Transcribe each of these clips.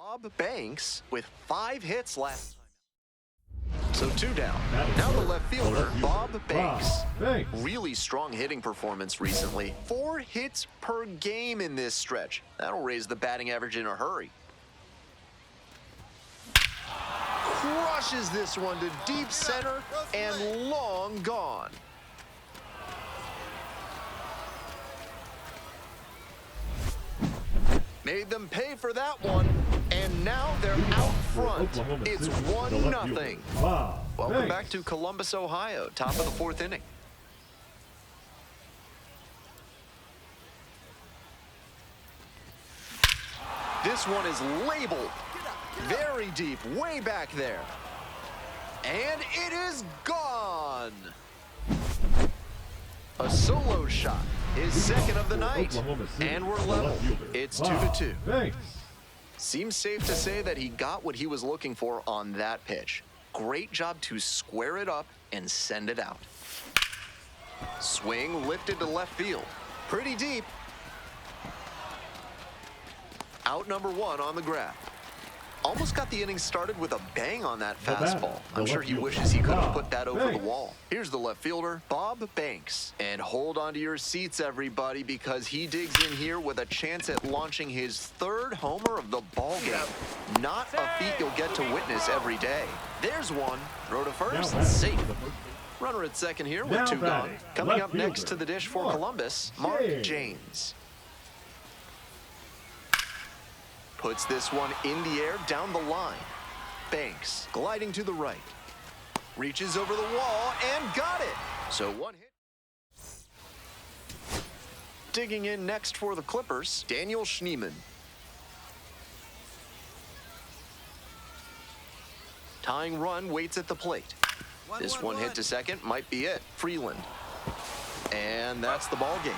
Bob Banks with 5 hits last time. So 2 down. Now the left fielder, Bob Banks. Really strong hitting performance recently. 4 hits per game in this stretch. That'll raise the batting average in a hurry. Crushes this one to deep center and long gone. Made them pay for that one, and now they're out front. It's 1-0. Welcome back to Columbus, Ohio, top of the 4th inning. This one is labeled very deep, way back there. And it is gone. A solo shot, his second of the night, and we're level. It's 2-2. Seems safe to say that he got what he was looking for on that pitch. Great job to square it up and send it out. Swing lifted to left field. Pretty deep. Out number 1 on the grab. Almost got the inning started with a bang on that fastball. I'm sure he wishes he could have put that over the wall. Here's the left fielder, Bob Banks. And hold on to your seats, everybody, because he digs in here with a chance at launching his 3rd homer of the ballgame. Not a feat you'll get to witness every day. There's one. Throw to first, safe. Runner at second here with 2 gone. Coming up next to the dish for Columbus, Mark James. Puts this one in the air down the line. Banks gliding to the right. Reaches over the wall and got it. So 1 hit. Digging in next for the Clippers, Daniel Schneemann. Tying run waits at the plate. This one hit to second might be it. Freeland. And that's the ball game.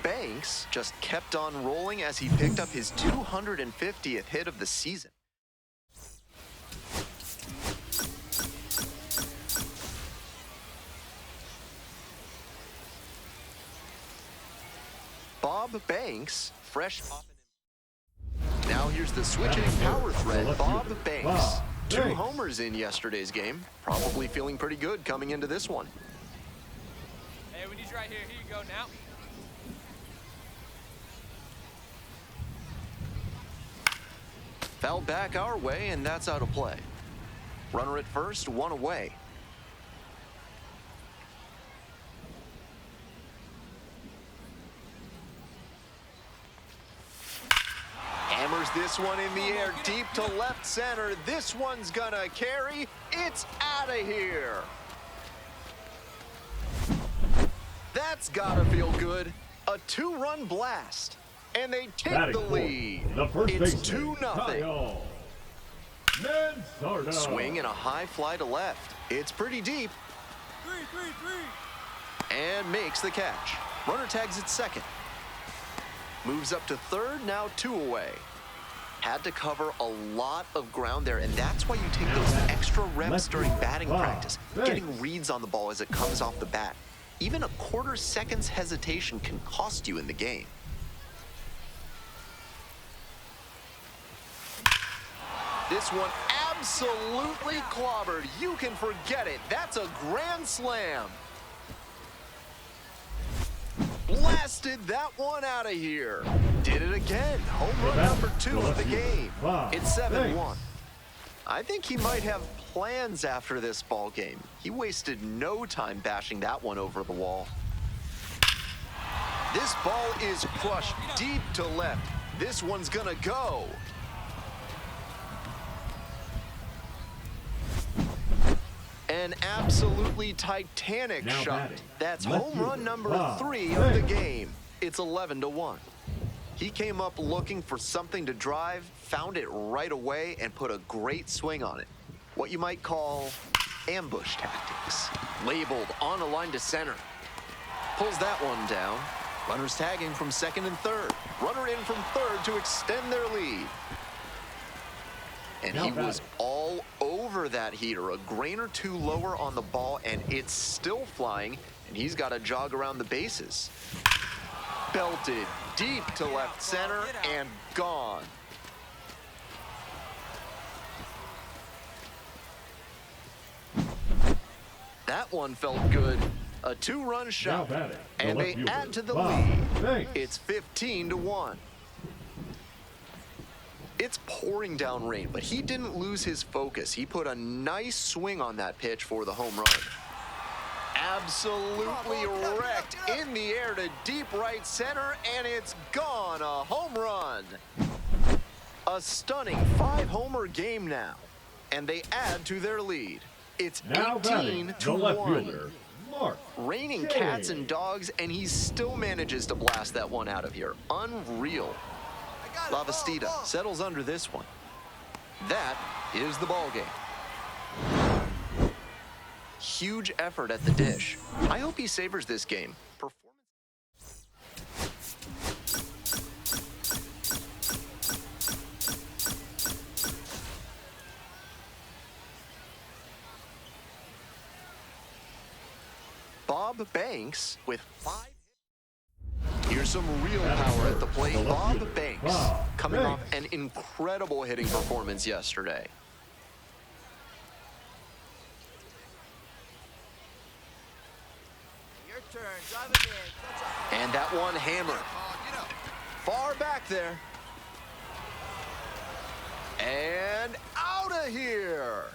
Banks just kept on rolling as he picked up his 250th hit of the season. Bob Banks, fresh off. Now here's the switching power thread, Bob Banks. 2 homers in yesterday's game. Probably feeling pretty good coming into this one. Hey, we need you right here. Here you go now. Fouled back our way, and that's out of play. Runner at first, 1 away. Hammers this one in the air, deep to left center. This one's gonna carry. It's out of here. That's gotta feel good. A 2-run blast. And they take the lead. It's 2-0. Swing and a high fly to left. It's pretty deep. 3. And makes the catch. Runner tags at second. Moves up to third, now 2 away. Had to cover a lot of ground there, and that's why you take those extra reps during batting practice. Getting reads on the ball as it comes off the bat. Even a quarter second's hesitation can cost you in the game. This one absolutely clobbered. You can forget it. That's a grand slam. Blasted that one out of here. Did it again. Home run number 2 of the game. It's 7-1. I think he might have plans after this ball game. He wasted no time bashing that one over the wall. This ball is crushed deep to left. This one's gonna go. An absolutely titanic shot. That's home run number 3 of the game. It's 11-1. He came up looking for something to drive, found it right away, and put a great swing on it. What you might call ambush tactics. Labeled on a line to center. Pulls that one down. Runners tagging from second and third. Runner in from third to extend their lead. And he was all over that heater, a grain or 2 lower on the ball, and it's still flying, and he's got to jog around the bases. Belted deep to left center and gone. That one felt good. A 2-run shot, and they add to the lead. It's 15-1. It's pouring down rain, but he didn't lose his focus. He put a nice swing on that pitch for the home run. Absolutely wrecked in the air to deep right center, and it's gone. A home run. A stunning 5-homer game now, and they add to their lead. It's 18-1. Raining cats and dogs, and he still manages to blast that one out of here. Unreal. Lavastida settles under this one. That is the ball game. Huge effort at the dish. I hope he savors this game. Bob Banks with 5. Here's some real power at the plate. Bob Banks coming off an incredible hitting performance yesterday. Your turn. Drive him in. And that one hammered. Far back there. And out of here.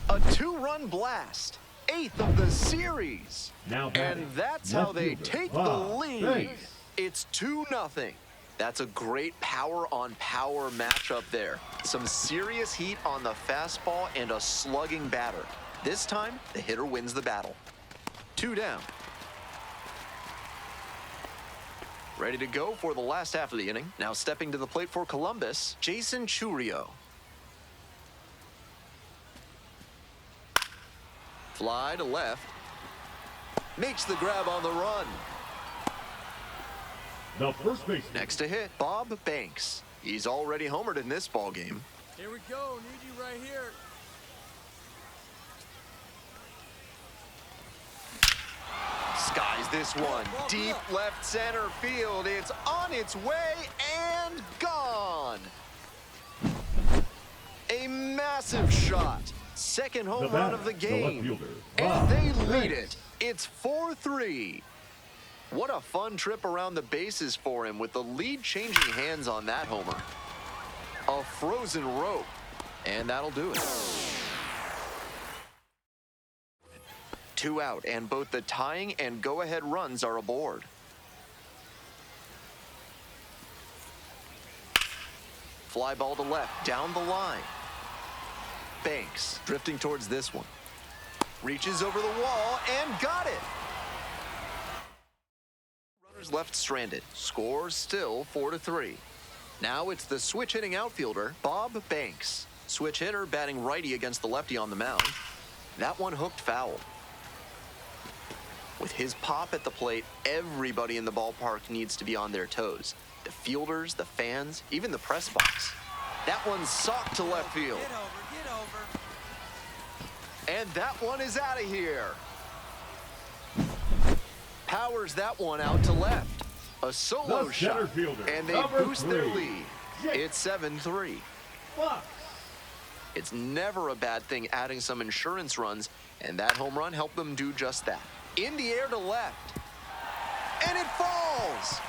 A 2-run blast. 8th of the series. And that's how they take the lead. It's 2-0. That's a great power-on-power matchup there. Some serious heat on the fastball and a slugging batter. This time, the hitter wins the battle. 2 down. Ready to go for the last half of the inning. Now stepping to the plate for Columbus, Jason Churio. Fly to left. Makes the grab on the run. The first base. Next to hit, Bob Banks. He's already homered in this ball game. Here we go. Need you right here. Skies this one. Deep left center field. It's on its way and gone. A massive shot. Second home run of the game. And they lead it. It's 4-3. What a fun trip around the bases for him with the lead changing hands on that homer. A frozen rope. And that'll do it. 2 out, and both the tying and go-ahead runs are aboard. Fly ball to left, down the line. Banks drifting towards this one. Reaches over the wall and got it. Runners left stranded. Score still 4-3. Now it's the switch hitting outfielder, Bob Banks. Switch hitter batting righty against the lefty on the mound. That one hooked foul. With his pop at the plate, everybody in the ballpark needs to be on their toes. The fielders, the fans, even the press box. That one's socked to left field. Get over. And that one is out of here. Powers that one out to left. A solo shot. And they boost their lead. It's 7-3. It's never a bad thing adding some insurance runs, and that home run helped them do just that. In the air to left. And it falls.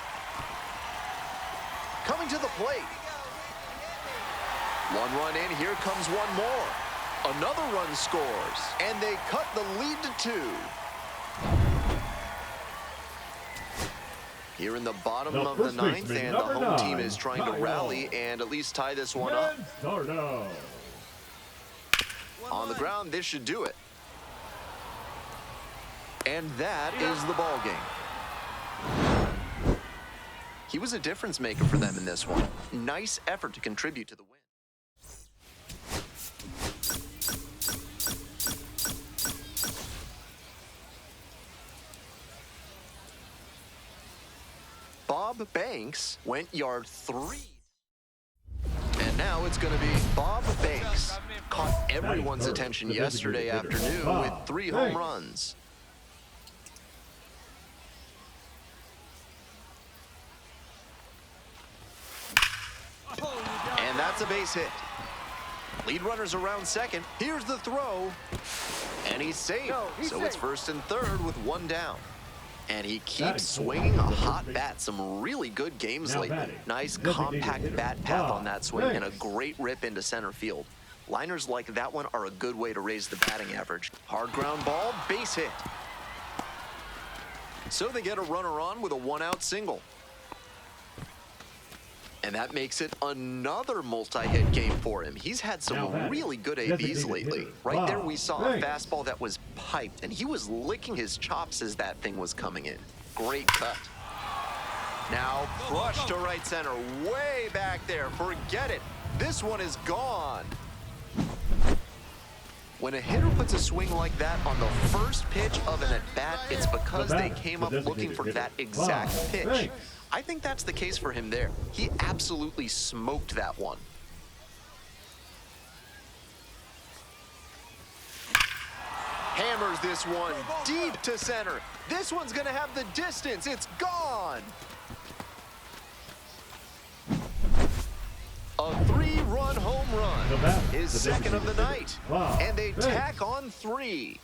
Coming to the plate. 1 run in, here comes one more. Another run scores, and they cut the lead to 2. Here in the bottom of the 9th, and the home team is trying to rally and at least tie this one up. On the ground, this should do it. And that is the ball game. He was a difference maker for them in this one. Nice effort to contribute to the win. Bob Banks went yard 3. And now it's going to be Bob Banks. Caught everyone's attention yesterday afternoon with 3 home runs. That's a base hit. Lead runners around second. Here's the throw. And he's safe. So it's first and third with one down. And he keeps swinging a hot bat. Some really good games lately. Nice compact bat path on that swing and a great rip into center field. Liners like that one are a good way to raise the batting average. Hard ground ball, base hit. So they get a runner on with a one-out single. And that makes it another multi-hit game for him. He's had some really good ABs lately. Right there we saw a fastball that was piped, and he was licking his chops as that thing was coming in. Great cut. Now crushed to right center, way back there. Forget it. This one is gone. When a hitter puts a swing like that on the first pitch of an at-bat, it's because they came up looking for that exact pitch. I think that's the case for him there. He absolutely smoked that one. Hammers this one deep to center. This one's gonna have the distance. It's gone. A three-run home run. His second of the night. And they tack on 3.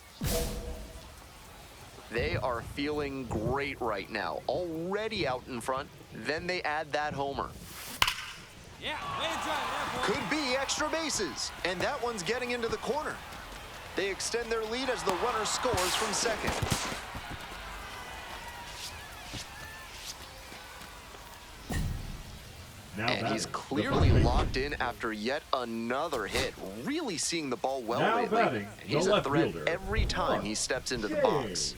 They are feeling great right now. Already out in front. Then they add that homer. Yeah, way to drive that, boy. Could be extra bases. And that one's getting into the corner. They extend their lead as the runner scores from second. And he's clearly locked in after yet another hit. Really seeing the ball well lately. And he's a threat every time he steps into the box.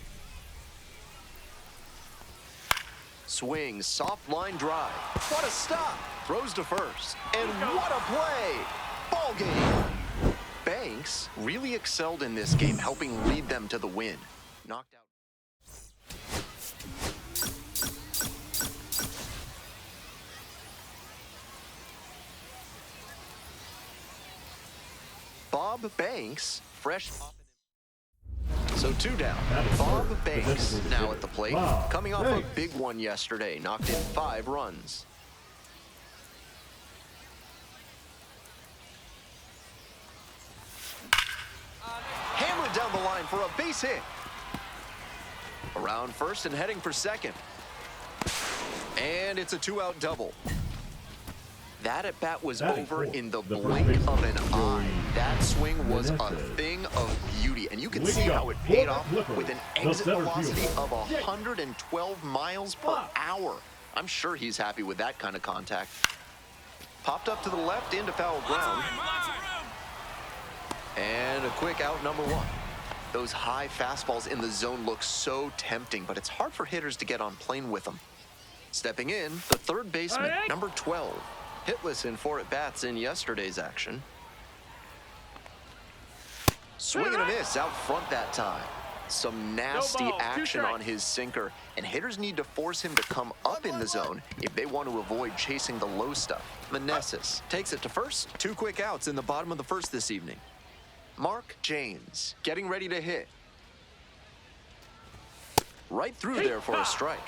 Swing, soft line drive. What a stop. Throws to first. And what a play. Ball game. Banks really excelled in this game, helping lead them to the win. Knocked out. Bob Banks, fresh. So 2 down. Bob Banks now at the plate. Coming off a big one yesterday. Knocked in 5 runs. Hammered down the line for a base hit. Around first and heading for second. And it's a 2-out double. That at-bat was over in the blink of an eye. That swing was a thing of beauty, and you can see how it paid off with an exit velocity of 112 miles per hour. I'm sure he's happy with that kind of contact. Popped up to the left into foul ground. And a quick out, number 1. Those high fastballs in the zone look so tempting, but it's hard for hitters to get on plane with them. Stepping in, the third baseman, number 12. Hitless in 4 at-bats in yesterday's action. Swing and a miss out front that time. Some nasty action on his sinker, and hitters need to force him to come up in the zone if they want to avoid chasing the low stuff. Meneses takes it to first. 2 quick outs in the bottom of the first this evening. Mark Janes getting ready to hit. Right through there for a strike.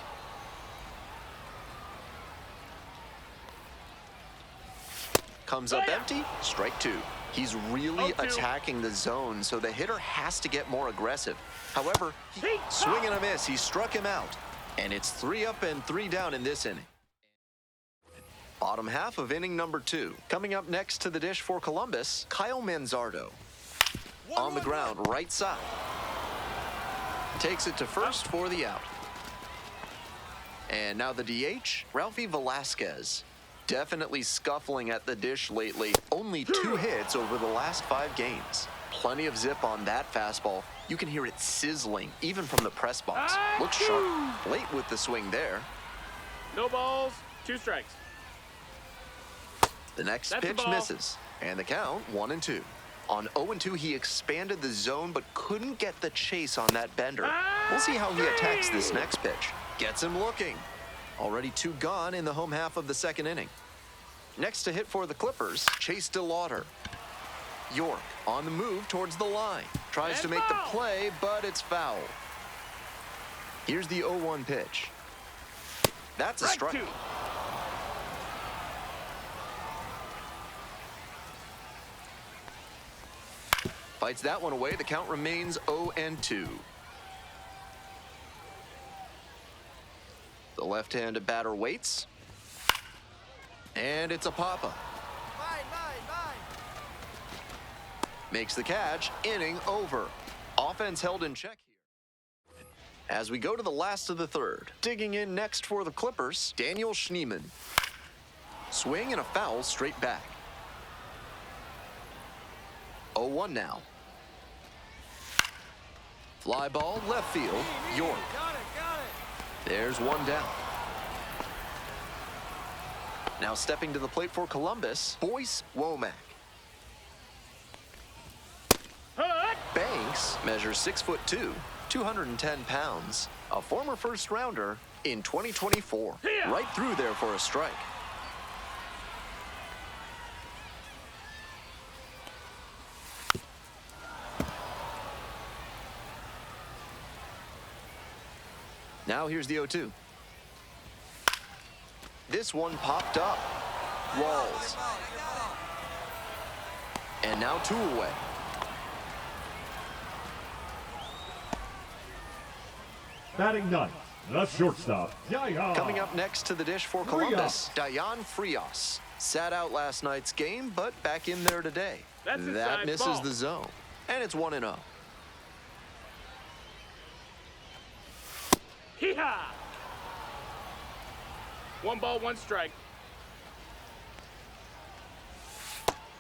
Comes up empty, strike 2. He's really attacking the zone, so the hitter has to get more aggressive. However, swing and a miss, he struck him out. And it's 3 up and 3 down in this inning. Bottom half of inning number 2. Coming up next to the dish for Columbus, Kyle Manzardo. On the ground, right side. Takes it to first for the out. And now the DH, Ralphie Velasquez. Definitely scuffling at the dish lately. Only 2 hits over the last 5 games. Plenty of zip on that fastball. You can hear it sizzling, even from the press box. Looks sharp. Late with the swing there. No balls, 2 strikes. The next pitch misses. And the count, 1-2. On 0-2, he expanded the zone, but couldn't get the chase on that bender. We'll see how he attacks this next pitch. Gets him looking. Already 2 gone in the home half of the second inning. Next to hit for the Clippers, Chase DeLauder. York on the move towards the line. Tries to make the play, but it's foul. Here's the 0-1 pitch. That's a strike. Fights that one away. The count remains 0-2. The left-handed batter waits. And it's a pop-up. Mine. Makes the catch. Inning over. Offense held in check here. As we go to the last of the third. Digging in next for the Clippers, Daniel Schneemann. Swing and a foul straight back. 0-1 now. Fly ball, left field, York. Got it. There's one down. Now stepping to the plate for Columbus, Boyce Womack. Banks measures 6'2", 210 pounds, a former first rounder in 2024. Right through there for a strike. Now here's the 0-2. This one popped up. Walls. And now 2 away. Batting ninth, the shortstop, Dayan. Coming up next to the dish for Columbus, Dayan Frias. Sat out last night's game, but back in there today. That misses ball. the zone. And it's 1-0. Hee-haw! 1 ball, 1 strike.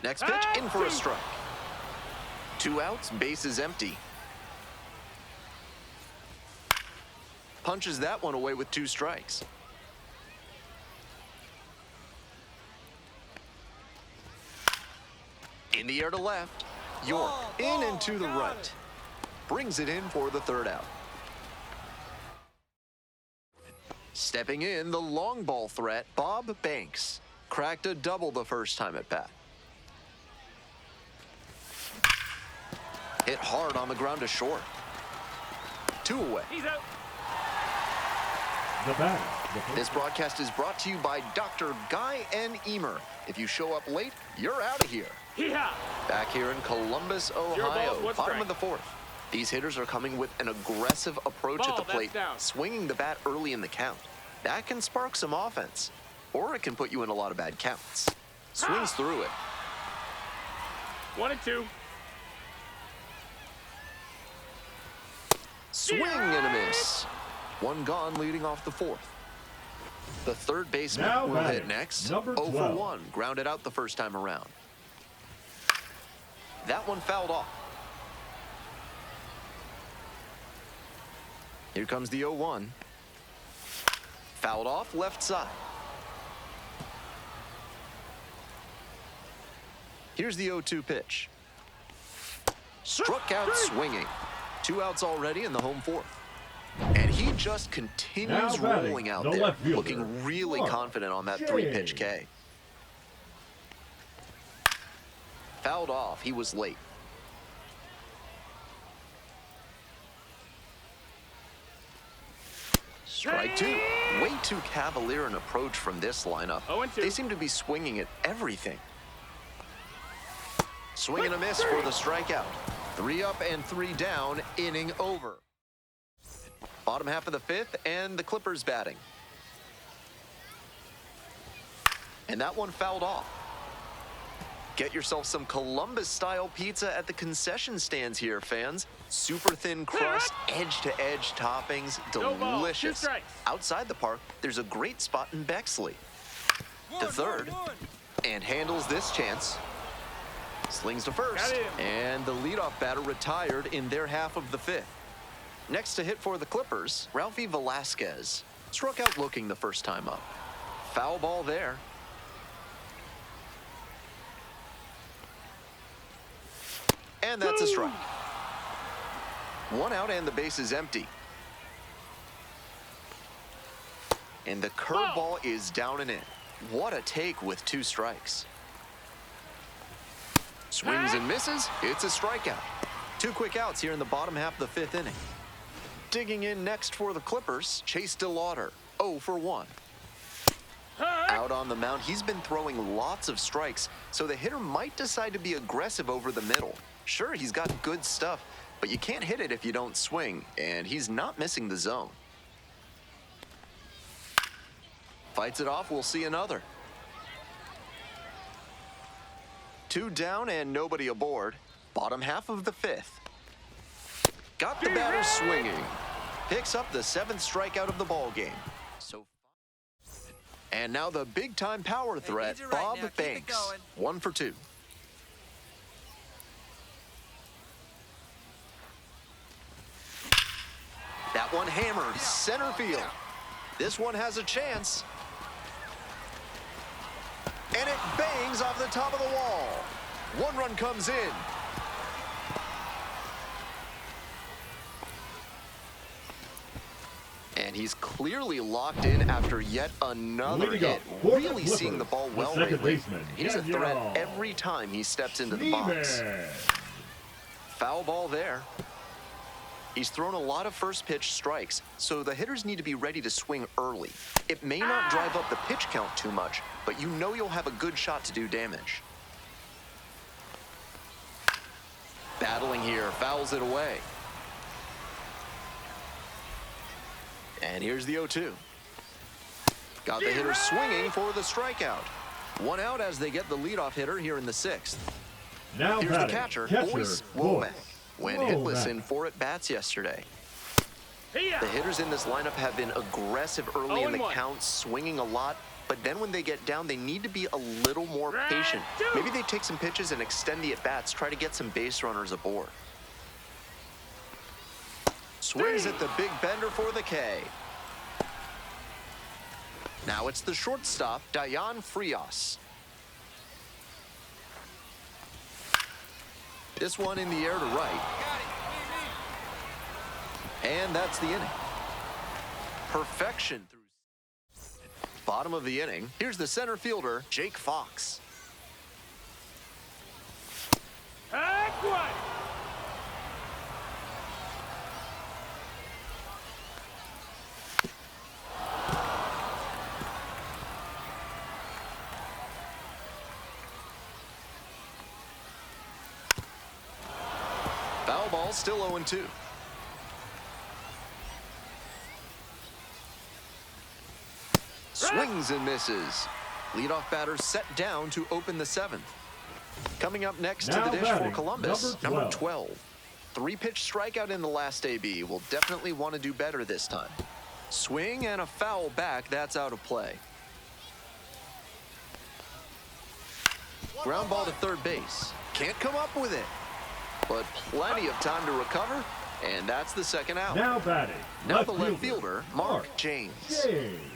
Next pitch, in for a strike. 2 outs, bases empty. Punches that one away with 2 strikes. In the air to left. York in and to the right. Brings it in for the 3rd out. Stepping in, the long ball threat, Bob Banks. Cracked a double the first time at bat. Hit hard on the ground to short. 2 away. He's out. The batter. This broadcast is brought to you by Dr. Guy N. Emer. If you show up late, you're out of here. Hee-haw! Back here in Columbus, 0 Ohio, balls, 1 bottom strike. of the 4th. These hitters are coming with an aggressive approach Ball, at the that's plate, down. swinging the bat early in the count. That can spark some offense, or it can put you in a lot of bad counts. Swings through it. 1-2. Swing and a miss. 1 gone leading off the 4th. The third baseman Now will batting, hit next. number 0 for 12. 1, grounded out the first time around. That one fouled off. Here comes the 0-1. Fouled off left side. Here's the 0-2 pitch. Struck out swinging. 2 outs already in the home 4th. And he just continues Now batting, rolling out the there, left fielder, looking really Mark confident on that J. 3-pitch K. Fouled off. He was late. Strike 2. Way too cavalier an approach from this lineup. 0-2. They seem to be swinging at everything. Swing and a miss for the strikeout. 3 up and 3 down, inning over. Bottom half of the 5th, and the Clippers batting. And that one fouled off. Get yourself some Columbus-style pizza at the concession stands here, fans. Super thin crust, edge-to-edge toppings, No ball, 2 delicious. strikes. Outside the park, there's a great spot in Bexley. The 3rd, and handles this chance. Slings to first, Got him. and the leadoff batter retired in their half of the 5th. Next to hit for the Clippers, Ralphie Velasquez. Struck out looking the first time up. Foul ball there. And that's a strike. 1 out and the base is empty. And the curveball is down and in. What a take with 2 strikes. Swings and misses. It's a strikeout. 2 quick outs here in the bottom half of the 5th inning. Digging in next for the Clippers, Chase DeLauder, 0 for 1. Out on the mound, he's been throwing lots of strikes, so the hitter might decide to be aggressive over the middle. Sure, he's got good stuff, but you can't hit it if you don't swing, and he's not missing the zone. Fights it off, we'll see another. 2 down and nobody aboard. Bottom half of the 5th. Got the batter swinging. Picks up the 7th strikeout of the ball game. And now the big-time power threat, Bob Banks. 1 for 2. That one hammered center field. This one has a chance. And it bangs off the top of the wall. 1 run comes in. And he's clearly locked in after yet another hit. Really seeing the ball well lately. He's a threat every time he steps into the box. Foul ball there. He's thrown a lot of first pitch strikes, so the hitters need to be ready to swing early. It may not drive up the pitch count too much, but you know you'll have a good shot to do damage. Battling here, fouls it away. And here's the 0-2. Got the hitter swinging for the strikeout. 1 out as they get the leadoff hitter here in the 6th. Now here's the catcher, Boyce Womack. Went hitless in 4 at-bats yesterday. The hitters in this lineup have been aggressive early in the count, swinging a lot, but then when they get down, they need to be a little more patient. Maybe they take some pitches and extend the at-bats, try to get some base runners aboard. Swings at the big bender for the K. Now it's the shortstop, Dayan Frias. This one in the air to right. And that's the inning. Perfection through bottom of the inning. Here's the center fielder, Jake Fox. Foul ball, still 0-2. Swings and misses. Leadoff batter set down to open the 7th. Coming up next to the dish for Columbus, number 12. 3-pitch strikeout in the last AB. Will definitely want to do better this time. Swing and a foul back. That's out of play. Ground ball to third base. Can't come up with it. But plenty of time to recover, and that's the 2nd out. Now batting. Now the left fielder, Mark James.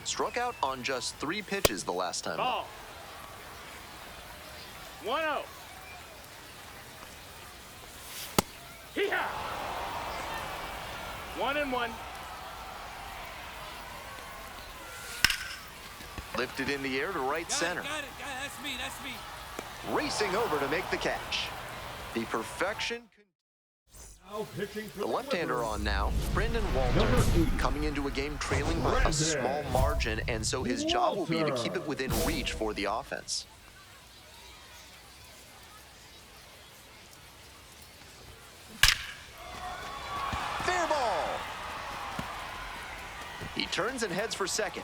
Struck out on just 3 pitches the last time. Ball. 1-0. Hee-haw! 1-1. Lifted in the air to right center. Got it. That's me. Racing over to make the catch. The perfection. The left-hander on now, Brendan Walter, coming into a game trailing by a small margin, and so his job will be to keep it within reach for the offense. Fair ball. He turns and heads for second.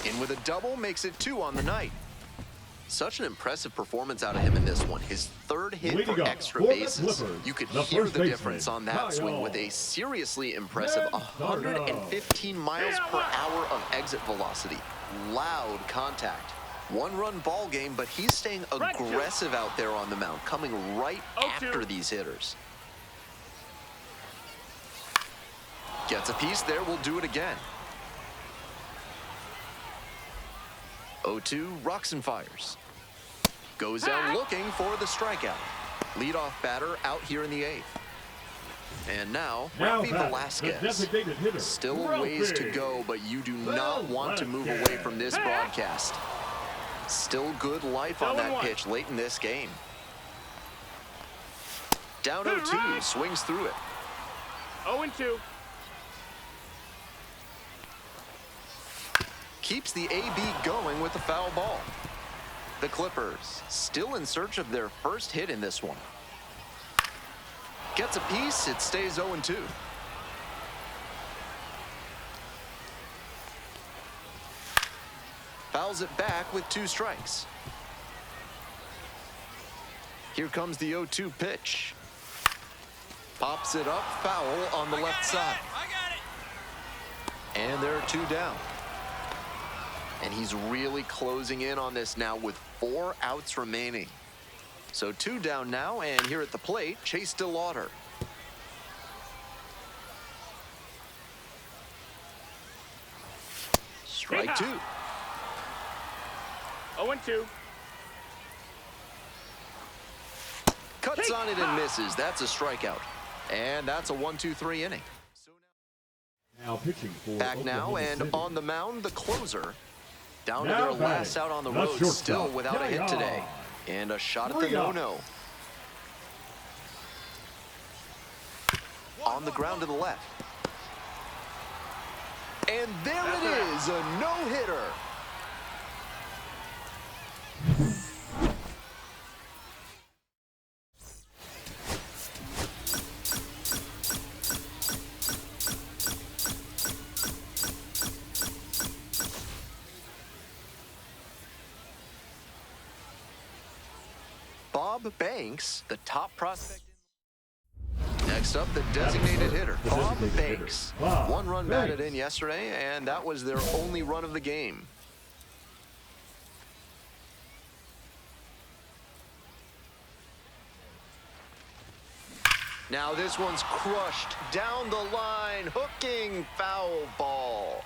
In with a double, makes it 2 on the night. Such an impressive performance out of him in this one. His 3rd hit for extra bases. You could hear the difference on that swing with a seriously impressive 115 miles per hour of exit velocity. Loud contact. 1-run ball game, but he's staying aggressive out there on the mound, coming right after these hitters. Gets a piece there, will do it again. 0-2, rocks and fires. Goes down looking for the strikeout. Leadoff batter out here in the 8th. And now, Rafi Velasquez. Still a ways to go, but you do not want to move away from this broadcast. Still good life on that pitch late in this game. Down 0-2, swings through it. 0-2. Keeps the AB going with the foul ball. The Clippers still in search of their first hit in this one. Gets a piece, it stays 0-2. Fouls it back with 2 strikes. Here comes the 0-2 pitch. Pops it up, foul on the left side. I got it. And there are 2 down. And he's really closing in on this now with 4 outs remaining. So 2 down now, and here at the plate, Chase DeLauder. Strike 2. 0-2. Cuts on it and misses. That's a strikeout. And that's a 1-2-3 inning. Now pitching for Back now, Oklahoma and City. on the mound, the closer. Down to Now their batting, last out on the the road, shortstop, still without a hit Yaya. today. And a shot at the 3 up. no-no. On the ground to the left. And there it is, a no-hitter. Bob Banks, the top prospect. Next up, the designated hitter, The Bob designated hitter, Banks. Bob 1 run batted Banks. in yesterday, and that was their only run of the game. Now this one's crushed down the line, hooking foul ball.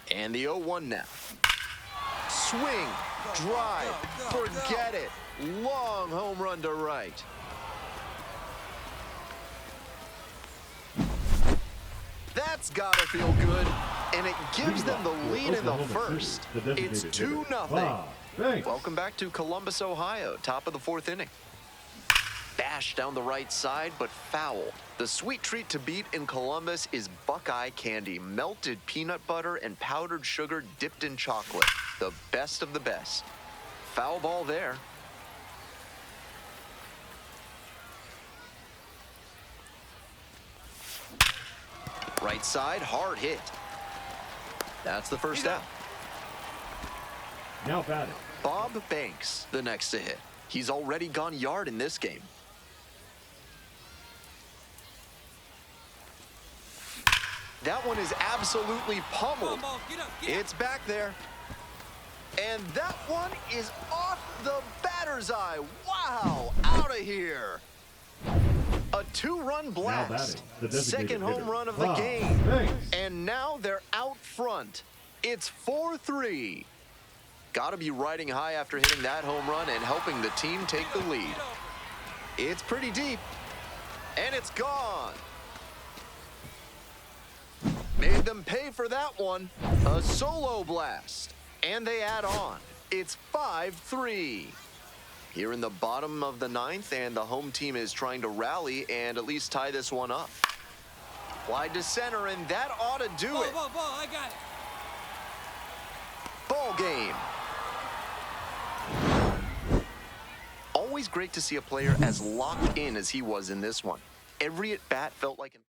And the 0-1 now. Swing, drive, forget it. Long home run to right. That's gotta feel good, and it gives them the lead in the Oklahoma first. City, the It's designated hitter, 2-0. Bob Banks. Welcome back to Columbus, Ohio, top of the 4th inning. Bash down the right side, but foul. The sweet treat to beat in Columbus is Buckeye candy, melted peanut butter and powdered sugar dipped in chocolate. The best of the best. Foul ball there. Right side, hard hit. That's the first out. Now batting. Bob Banks, the next to hit. He's already gone yard in this game. That one is absolutely pummeled. It's back there. And that one is off the batter's eye. Wow, out of here. A 2-run blast. batting, the designated Second home hitter, run of the Bob game. Banks. And now they're out front. It's 4-3. Got to be riding high after hitting that home run and helping the team take the lead. It's pretty deep. And it's gone. Made them pay for that one. A solo blast. And they add on. It's 5-3. Here in the bottom of the 9th, and the home team is trying to rally and at least tie this one up. Wide to center, and that ought to do it. Ball, I got it. Ball game. Always great to see a player as locked in as he was in this one. Every at-bat felt like an